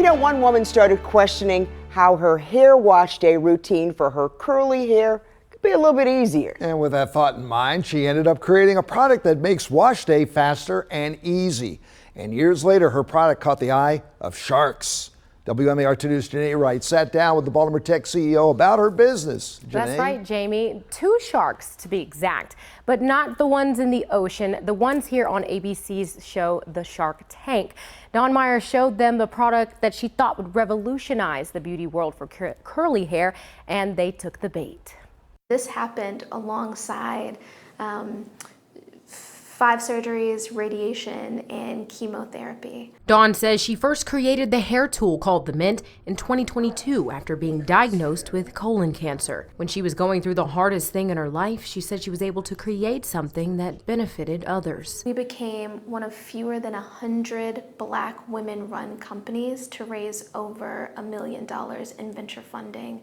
One woman started questioning how her hair wash day routine for her curly hair could be a little bit easier. And with that thought in mind, she ended up creating a product that makes wash day faster and easy. And years later, her product caught the eye of sharks. WMAR 2 News' Janae Wright sat down with the Baltimore Tech CEO about her business. Janae? That's right, Jamie. 2 sharks, to be exact, but not the ones in the ocean, the ones here on ABC's show, The Shark Tank. Dawn Myers showed them the product that she thought would revolutionize the beauty world for curly hair, and they took the bait. This happened alongside 5 surgeries, radiation, and chemotherapy. Dawn says she first created the hair tool called the Mint in 2022 after being diagnosed with colon cancer. When she was going through the hardest thing in her life, she said she was able to create something that benefited others. We became one of fewer than 100 Black women-run companies to raise over $1 million in venture funding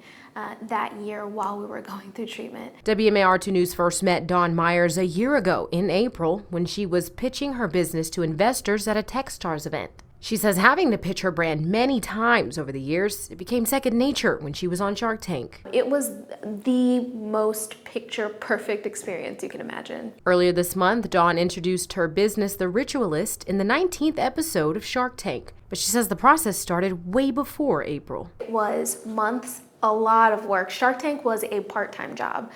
that year while we were going through treatment. WMAR 2 News first met Dawn Myers a year ago in April when she was pitching her business to investors at a Techstars event. She says having to pitch her brand many times over the years, it became second nature when she was on Shark Tank. It was the most picture-perfect experience you can imagine. Earlier this month, Dawn introduced her business, The Richualist, in the 19th episode of Shark Tank. But she says the process started way before April. It was months, a lot of work. Shark Tank was a part-time job.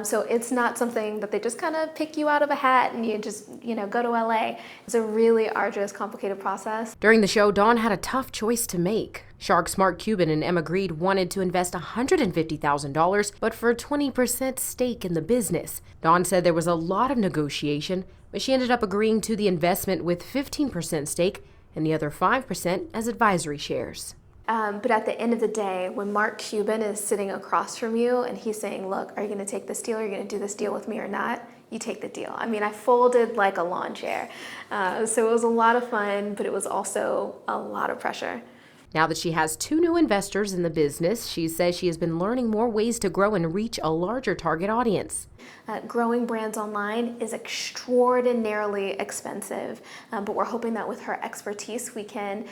So it's not something that they just kind of pick you out of a hat and you just, go to LA. It's a really arduous, complicated process. During the show, Dawn had a tough choice to make. Sharks Mark Cuban and Emma Greed wanted to invest $150,000, but for a 20% stake in the business. Dawn said there was a lot of negotiation, but she ended up agreeing to the investment with 15% stake and the other 5% as advisory shares. But at the end of the day, when Mark Cuban is sitting across from you and he's saying, look, are you going to take this deal? Are you going to do this deal with me or not? You take the deal. I mean, I folded like a lawn chair. So it was a lot of fun, but it was also a lot of pressure. Now that she has 2 new investors in the business, she says she has been learning more ways to grow and reach a larger target audience. Growing brands online is extraordinarily expensive, but we're hoping that with her expertise, we can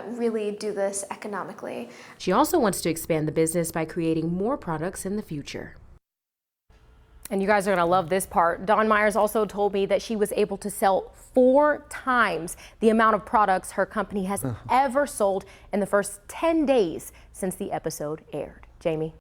really do this economically. She also wants to expand the business by creating more products in the future. And you guys are going to love this part. Dawn Myers also told me that she was able to sell 4 times the amount of products her company has ever sold in the first 10 days since the episode aired. Jamie?